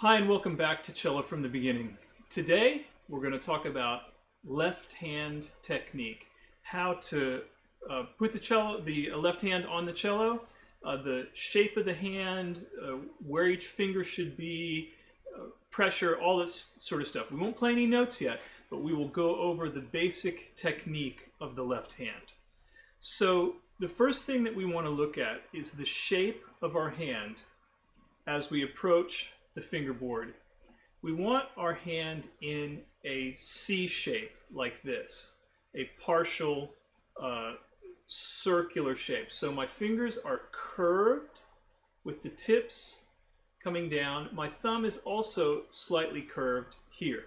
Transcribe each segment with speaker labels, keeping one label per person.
Speaker 1: Hi and welcome back to Cello from the Beginning. Today we're going to talk about left hand technique, how to put the left hand on the cello, the shape of the hand, where each finger should be, pressure, all this sort of stuff. We won't play any notes yet, but we will go over the basic technique of the left hand. So the first thing that we want to look at is the shape of our hand as we approach the fingerboard. We want our hand in a C shape like this, a partial circular shape. So my fingers are curved with the tips coming down. My thumb is also slightly curved here.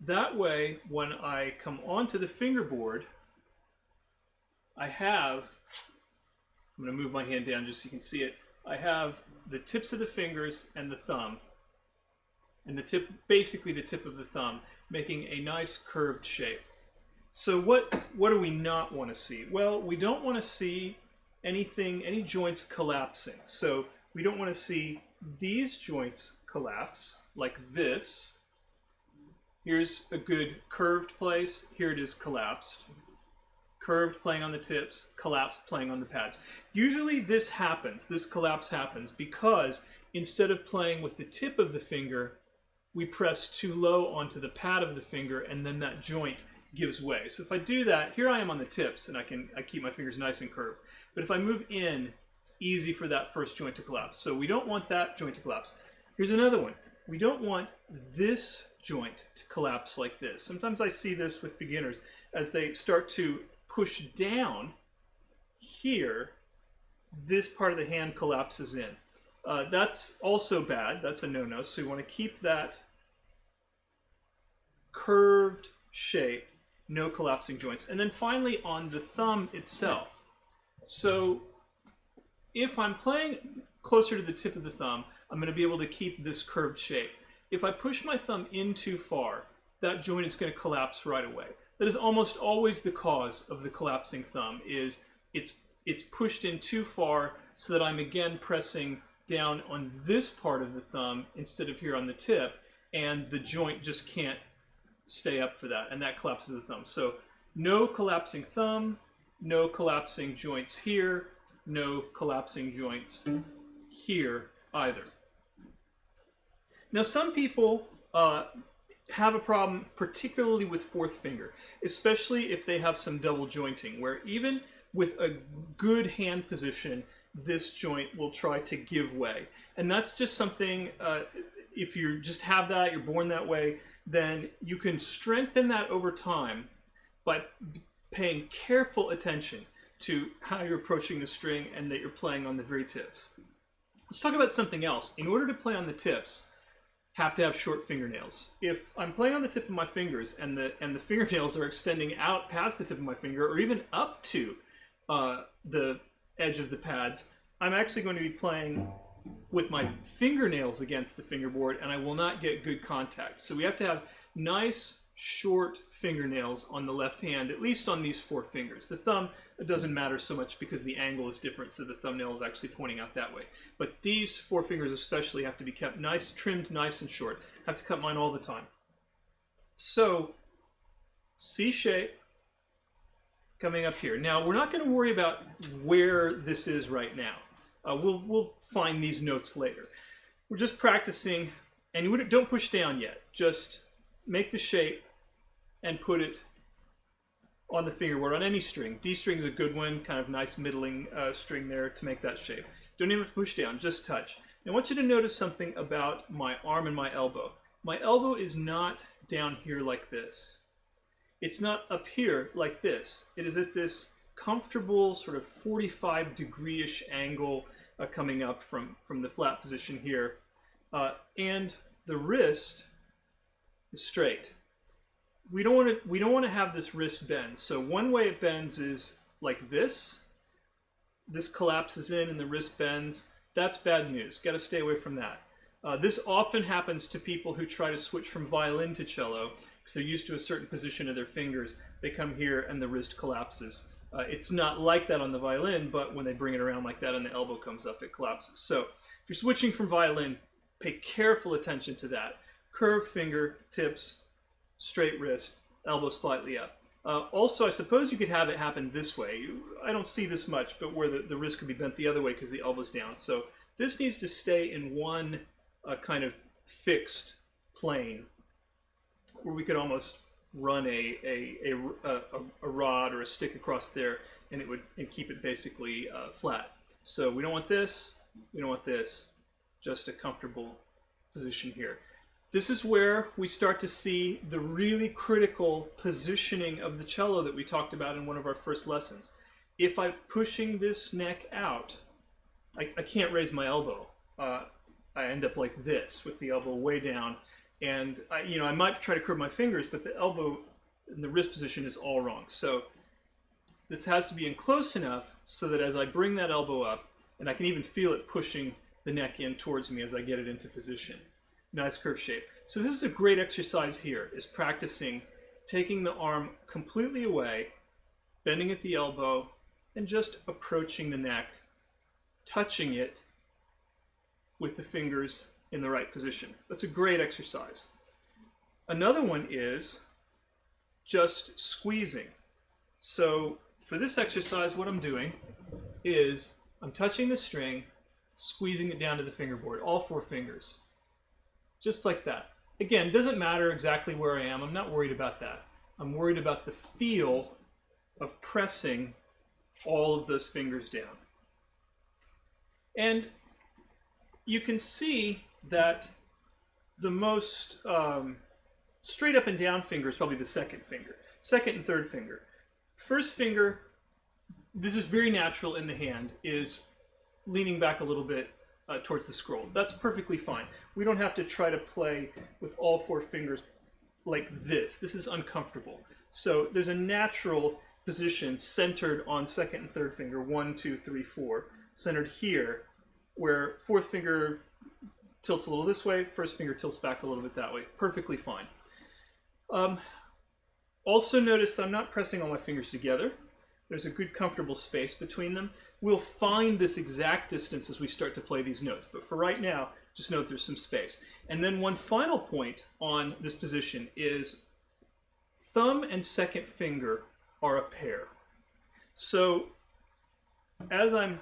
Speaker 1: That way, when I come onto the fingerboard, I'm going to move my hand down just so you can see it. I have the tips of the fingers and the thumb, and basically the tip of the thumb, making a nice curved shape. So what do we not want to see? Well, we don't want to see any joints collapsing. So we don't want to see these joints collapse like this. Here's a good curved place. Here it is collapsed. Curved playing on the tips, collapsed playing on the pads. Usually this collapse happens because instead of playing with the tip of the finger, we press too low onto the pad of the finger and then that joint gives way. So if I do that, here I am on the tips and I keep my fingers nice and curved. But if I move in, it's easy for that first joint to collapse. So we don't want that joint to collapse. Here's another one. We don't want this joint to collapse like this. Sometimes I see this with beginners as they start to push down here, this part of the hand collapses in. That's also bad. That's a no-no. So we want to keep that curved shape, no collapsing joints. And then finally on the thumb itself. So if I'm playing closer to the tip of the thumb, I'm going to be able to keep this curved shape. If I push my thumb in too far, that joint is going to collapse right away. That is almost always the cause of the collapsing thumb, is it's pushed in too far so that I'm again pressing down on this part of the thumb instead of here on the tip, and the joint just can't stay up for that, and that collapses the thumb. So no collapsing thumb, no collapsing joints here, no collapsing joints here either. Now some people have a problem particularly with fourth finger, especially if they have some double jointing, where even with a good hand position, this joint will try to give way. And that's just something, if you just have that, you're born that way, then you can strengthen that over time by paying careful attention to how you're approaching the string and that you're playing on the very tips. Let's talk about something else. In order to play on the tips, have to have short fingernails. If I'm playing on the tip of my fingers and the fingernails are extending out past the tip of my finger or even up to the edge of the pads, I'm actually going to be playing with my fingernails against the fingerboard and I will not get good contact. So we have to have nice short fingernails on the left hand, at least on these four fingers. The thumb, it doesn't matter so much because the angle is different, so the thumbnail is actually pointing out that way. But these four fingers especially have to be kept nice, trimmed nice and short. I have to cut mine all the time. So, C shape coming up here. Now, we're not going to worry about where this is right now. We'll find these notes later. We're just practicing, and you don't push down yet. Just make the shape and put it on the fingerboard on any string. D string is a good one, kind of nice middling string there to make that shape. Don't even have to push down, just touch. Now I want you to notice something about my arm and my elbow. My elbow is not down here like this. It's not up here like this. It is at this comfortable sort of 45-degree-ish angle coming up from the flat position here. And the wrist is straight. We don't want to have this wrist bend. So one way it bends is like this. This collapses in and the wrist bends. That's bad news. Got to stay away from that. This often happens to people who try to switch from violin to cello because they're used to a certain position of their fingers. They come here and the wrist collapses. It's not like that on the violin, but when they bring it around like that and the elbow comes up, it collapses. So if you're switching from violin, pay careful attention to that. Curved fingertips, straight wrist, elbow slightly up. Also, I suppose you could have it happen this way. I don't see this much, but where the wrist could be bent the other way because the elbow's down. So this needs to stay in one kind of fixed plane, where we could almost run a rod or a stick across there, and it would keep it basically flat. So we don't want this. We don't want this. Just a comfortable position here. This is where we start to see the really critical positioning of the cello that we talked about in one of our first lessons. If I'm pushing this neck out, I can't raise my elbow. I end up like this with the elbow way down, and I might try to curve my fingers, but the elbow and the wrist position is all wrong. So this has to be in close enough so that as I bring that elbow up, and I can even feel it pushing the neck in towards me as I get it into position. Nice curved shape. So this is a great exercise here, is practicing taking the arm completely away, bending at the elbow, and just approaching the neck, touching it with the fingers in the right position. That's a great exercise. Another one is just squeezing. So for this exercise, what I'm doing is I'm touching the string, squeezing it down to the fingerboard, all 4 fingers. Just like that. Again, it doesn't matter exactly where I am. I'm not worried about that. I'm worried about the feel of pressing all of those fingers down. And you can see that the most straight up and down finger is probably the second finger. Second and third finger. First finger, this is very natural in the hand, is leaning back a little bit towards the scroll. That's perfectly fine. We don't have to try to play with all 4 fingers like this. This is uncomfortable. So there's a natural position centered on second and third finger, 1, 2, 3, 4, centered here, where fourth finger tilts a little this way, first finger tilts back a little bit that way. Perfectly fine. Also notice that I'm not pressing all my fingers together. There's a good comfortable space between them. We'll find this exact distance as we start to play these notes, but for right now, just note there's some space. And then one final point on this position is thumb and second finger are a pair. So as I'm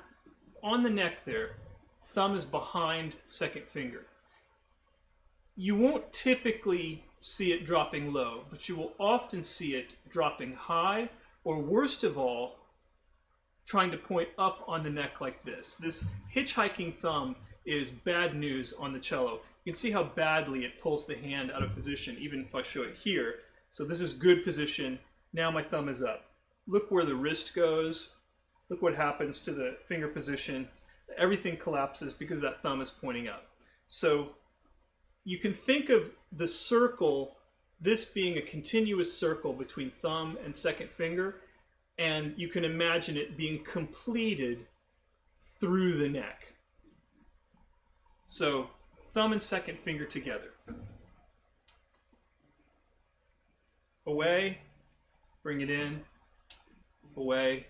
Speaker 1: on the neck there, thumb is behind second finger. You won't typically see it dropping low, but you will often see it dropping high, or worst of all, trying to point up on the neck like this. This hitchhiking thumb is bad news on the cello. You can see how badly it pulls the hand out of position, even if I show it here. So this is good position. Now my thumb is up. Look where the wrist goes. Look what happens to the finger position. Everything collapses because that thumb is pointing up. So you can think of the circle, this being a continuous circle between thumb and second finger, and you can imagine it being completed through the neck. So thumb and second finger together. Away, bring it in, away,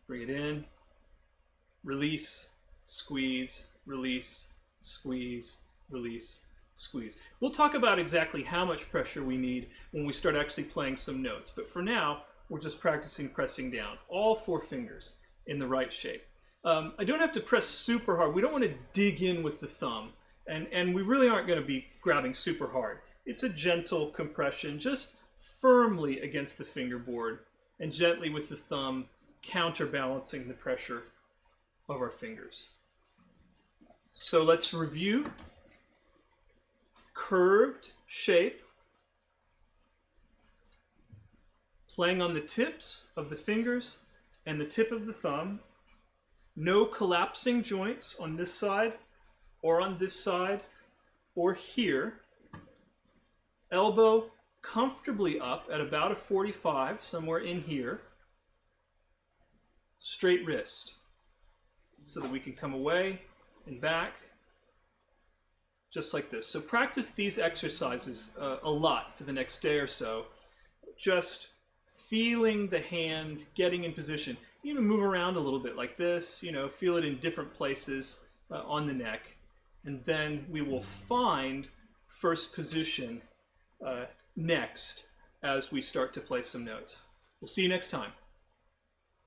Speaker 1: bring it in, release, squeeze, release, squeeze, release, squeeze. We'll talk about exactly how much pressure we need when we start actually playing some notes, but for now, we're just practicing pressing down, all 4 fingers in the right shape. I don't have to press super hard. We don't want to dig in with the thumb, and we really aren't going to be grabbing super hard. It's a gentle compression, just firmly against the fingerboard, and gently with the thumb counterbalancing the pressure of our fingers. So let's review. Curved shape, playing on the tips of the fingers and the tip of the thumb. No collapsing joints on this side or on this side or here. Elbow comfortably up at about a 45, somewhere in here. Straight wrist, so that we can come away and back, just like this. So practice these exercises a lot for the next day or so. Just feeling the hand getting in position. You know, move around a little bit like this, feel it in different places on the neck. and then we will find first position next as we start to play some notes. We'll see you next time.